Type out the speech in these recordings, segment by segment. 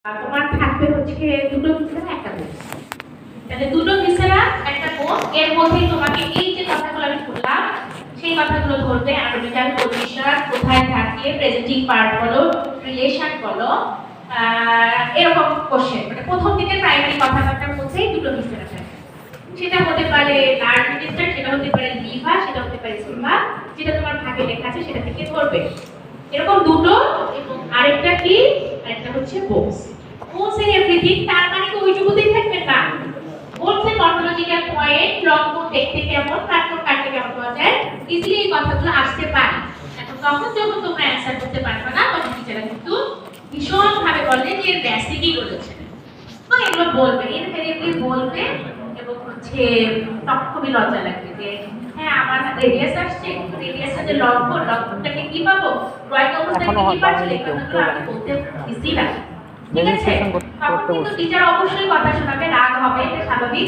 তোমার থাকবে হচ্ছে দুটো ভিসেরা একটা কোর্স। তাহলে দুটো ভিসেরা একটা কোর্স, এর মধ্যেই তোমাকে এই যে কথাগুলো আমি বললাম সেই কথাগুলো ধরবে। অ্যানাটমিক্যাল পজিশন, কোথায় থাকে, প্রেজেন্টিং পার্ট বলো, রিলেশন বলো, এরকম কোশ্চেন। মানে প্রথম দিকে প্রাইমারি কথাবার্তার মধ্যেই দুটো ভিসেরা থাকে। সেটা হতে পারে লার্জ ইন্টেস্টাইন, সেটা হতে পারে লিভার, সেটা হতে পারে স্টোমাক, যেটা তোমার ভাগে লেখা আছে সেটা থেকে ধরবে। এরকম দুটো, এবং আরেকটা কি, আরেকটা হচ্ছে বোনস। বোনস এর এভরিথিং, তার মানে কি ওইটুকুতেই থাকবে না। বোনস এর মর্ফোলজিক্যাল পয়েন্ট, রংপুর দেখতে কেমন, কাটকোট কাটতে কেমন পাওয়া যায়, ইজিলি এই কথাগুলো আসতে পারে। এখন তখন যখন তোমরা অ্যান্সার করতে পারবে না, তখন টিচাররা কিন্তু ভীষণ ভাবে বলবে যে এর বেসিকই বলেছে। তো এগুলো বলবে, ইনভেরিয়েবলি বলবে, এবং হচ্ছে তখন খুবই লজ্জা লাগবে যে হ্যাঁ আমার রেডিয়াস আসছে, রেডিয়াসটা যে লম্বটাকে কি পাবো, ড্রয়িং অবস্থায় কি পাচ্ছি, এগুলো আমি বলতে দিছি না। ঠিক আছে, তখন কিন্তু টিচার অবশ্যই কথা শোনাবে, রাগ হবে, এটা স্বাভাবিক।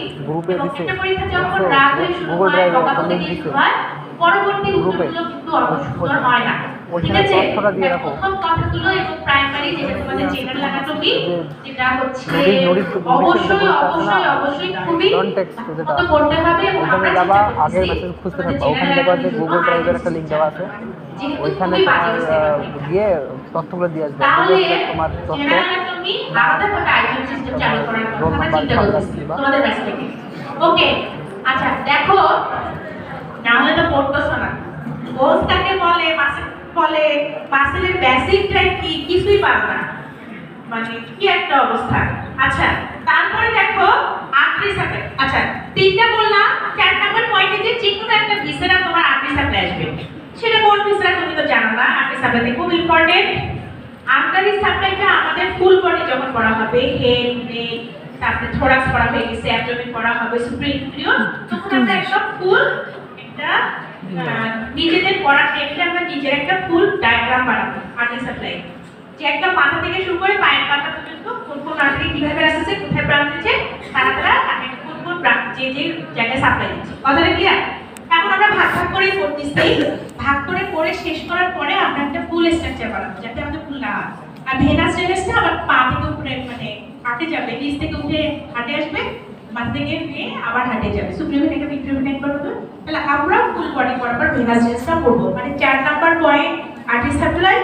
এবং একটা পরীক্ষা যখন রাগ হয়ে শুরু হয়, বকাবকি দিয়ে শুরু হয়, পরবর্তী উত্তরগুলো কিন্তু অত সুন্দর হয় না। ঠিক আছে, প্রথম কথাগুলো এবং প্রাইমারি যেটা তোমাদের জেনারেল অ্যানাটমি, যেটা হচ্ছে অবশ্যই অবশ্যই অবশ্যই খুবই মতো করতে হবে। এবং আমরা যাবা আগের মেসেজ খুঁজতে থাকবা, ওখানে দেখবা যে গুগল ড্রাইভের একটা লিংক দেওয়া আছে, ওইখানে তোমার গিয়ে তথ্যগুলো দিয়ে আসবে। তোমার তথ্য আলাদাভাবে আইকিউ সিস্টেম চালু করার কথা আমরা চিন্তা করতেছি তোমাদের কাছ থেকে। ওকে, আচ্ছা দেখো, না হলে তো পড়তেছ না। গোলস কাকে বলে, মাসেল বলে, মাসেলের বেসিকটা কি, কিছুই পারো না, মানে কি একটা অবস্থা। আচ্ছা তারপরে দেখো আর্টারি সাপ্লাই। আচ্ছা তিনটা বললাম, 4 নাম্বার পয়েন্টে যে কোনো একটা ভিসেরা তোমার আর্টারি সাপ্লাই আসবে। সেটা কোন ভিসেরা তুমি তো জানো না, আর্টারি সাপ্লাই খুব ইম্পর্টেন্ট। আর্টারি সাপ্লাইটা আমাদের ফুল বডি যখন পড়া হবে, হেড, নেক, তারপরে থোরাক্স পড়া হয়ে গেছে, অ্যাবডোমেন পড়া হবে, সুপ্রিনফিরিয়র, তখন আমরা একদম ফুল একটা নিজেদের পড়ার টেবিলে আমরা নিজের একটা ফুল ডায়াগ্রাম বানাবো আর্টারি সাপ্লাই। যে একটা মাথা থেকে শুরু করে পায়ের পাতা পর্যন্ত কোন কোন আর্টারি কিভাবে আসছে, কোথায় ব্রাঞ্চ দিচ্ছে, তারা কোন কোন ব্রাঞ্চ যে যে জায়গায় সাপ্লাই দিচ্ছে। কথাটা ক্লিয়ার? এখন আমরা ভাগ ভাগ করে করতেছি, ভাগ করে পড়ে শেষ করার পরে আমরা একটা ফুল স্ট্রাকচার বানাবো, যাতে আমাদের ফুল না হয়। আর ভেনাস ড্রেনেজটা আবার পা থেকে উপরে, মানে হাঁটে যাবে, নিচ থেকে উঠে হাঁটে আসবে, মাথা থেকে নিয়ে আবার হাঁটে যাবে। সুপ্রিমেন্ট ভিক্টোরিয়ান একবার হবে। তাহলে আমরা ফুল বডি করার পর ভেনাস ড্রেনেজটা পড়বো। মানে 4 নাম্বার পয়েন্ট আর্টারি সাপ্লাই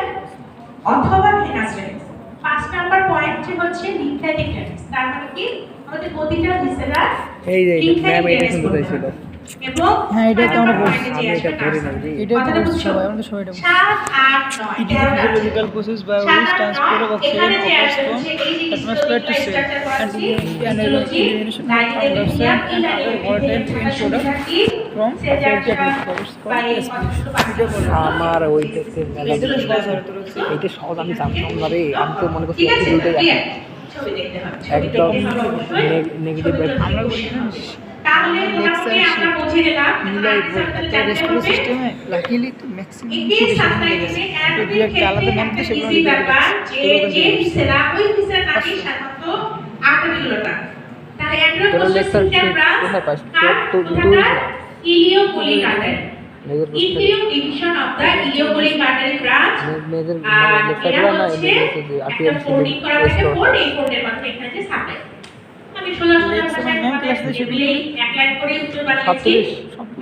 অথবা ভেনাস ড্রেনেজ। 5 নাম্বার পয়েন্ট হচ্ছে লিম্ফ্যাটিক ড্রেনেজ। তার মানে কি, আমাদের প্রতিটা ভিসেরা এই যে ম্যাম এটা শুনতে ছিল। এবং হ্যাঁ এটা তো আমরা বলছি, আমি এটা পড়ি না জি, এটা তো বলছি সবাই, আমরা সবাই এটা বলছি। 7 8 9 It is a physiological process by which transport of oxygen occurs from atmosphere to cell and elimination of carbon dioxide and other volatile end products from affected atmosphere called respiration. আমার ওইটাতে এইটা সহজ, আমি জানতাম না রে, আমি তো মনে করছি একটু দুইটাই একদম নেগেটিভ। আমরা তাহলে তোমাকে আমরা বুঝিয়ে দিলাম মিলাই একটা রেসপিরেটরি সিস্টেমে লাকিলি তো ম্যাক্সিমাম সিচুয়েশন হয়ে গেছে, তো দুই একটা আলাদা নাম দিয়ে সেগুলো লিখে দিই। যে ভিসেরা, ওই ভিসেরা নাকি সাধারণত আর্টারিগুলোটা। তাহলে অ্যান্ড্রোকোসিস্টেম ব্রাঞ্চ তো iliolumbar artery, inferior division of the iliolumbar artery branch. Major লেকচারগুলো না একটা ফোল্ডিং করা থাকে, ফোল্ড, এই ফোল্ডের মাধ্যমে এখানে যে সাপ্লাই। আমি সোজা ভাষায় এক লাইন করে উত্তর বানিয়েছি।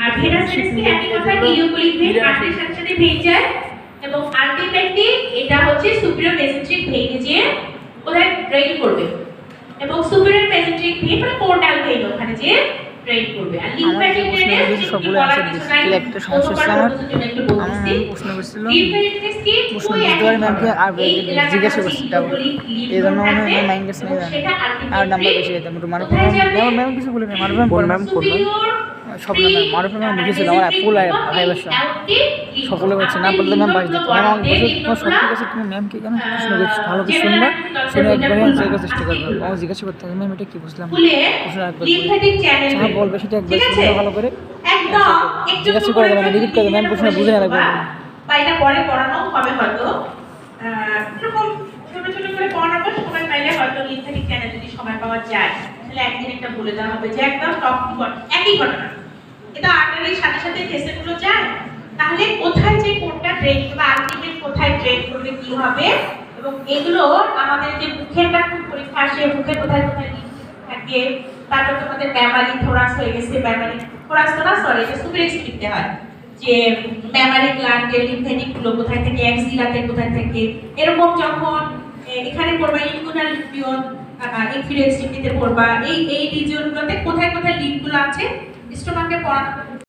আর ভেনাস ড্রেনেজকে একই কথা ইলিওপোলিক ভেন আর্টারির সাথে সাথে ভেঙে যায়, এবং আলটিমেটলি এটা হচ্ছে সুপিরিয়র মেসেন্ট্রিক ভেইনে যে ওদের ড্রেইন করবে, এবং সুপিরিয়র মেসেন্ট্রিক ভেইন মানে পোর্টাল ভেইন ওখানে যে ড্রেইন করবে। আর লিম্ফ্যাটিক ড্রেনেজ সবগুলো আছে, ডিসপ্লে একটা সমস্যা আছে আমার প্রশ্ন করছিল, প্রশ্ন বুঝতে পারি ম্যামকে আর জিজ্ঞাসা করছি, এই জন্য আমি মাইন্ড গেছে না, আর নাম্বার বেশি যেতাম ম্যাম কিছু বলে না, ম্যাম সব না ম্যাম মারুফ ম্যাম লিখেছিল আমার ফুল হাই ভার্সন সকলে বলছে না, বললে ম্যাম বাস দিত। ম্যাম আমাকে বলছে তোমার সব ঠিক আছে, তুমি ম্যামকে কেন প্রশ্ন করছো, ভালো করে শুনবা, শুনে একবারে অ্যান্সার করার চেষ্টা করবে। আমাকে জিজ্ঞাসা করতে হবে ম্যাম এটা কি বুঝলাম, প্রশ্ন একবার যা বলবে সেটা একবার শুনবে ভালো করে, জিজ্ঞাসা করে দেবে, রিপিট করে দেবে, ম্যাম প্রশ্ন বুঝে না রাখবে। বা এটা পরে পড়ানো হবে হয়তো, এরকম ছোট ছোট করে পড়ানোর সময় পাইলে হয়তো লিম্ফ্যাটিক চ্যানেল যদি সময় পাওয়া যায়, তাহলে একদিন একটা বলে দেওয়া হবে যে একদম টপ টু বটম একই ঘটনা, এটা আর্টারির সাথে সাথে ভেসেলগুলো যায়, তাহলে কোথায় যে কোনটা ড্রেন বা আলটিমেট কোথায় ড্রেন করবে কি হবে, এবং এবং এগুলো আমাদের যে মুখের একটা পরীক্ষা আসে, মুখে কোথায় কোথায় থাকে, তারপর তোমাদের মেমারি থোরাস হয়ে গেছে, মেমারি থোরাস তো না, সরি, এটা সুপিরেক্স লিখতে হয়, যে মেমারি গ্ল্যান্ডের লিম্ফেটিক গুলো কোথায় থেকে, এক্সিলাতে কোথায় থেকে, এরকম যখন এখানে পড়বা ইনগুনাল লিম্ফিওন, ইনফিরিয়র এক্সট্রিমিটিতে পড়বা, এই রিজিয়নগুলোতে কোথায় কোথায় লিম্ফগুলো আছে স্টোমাকে পড়ানো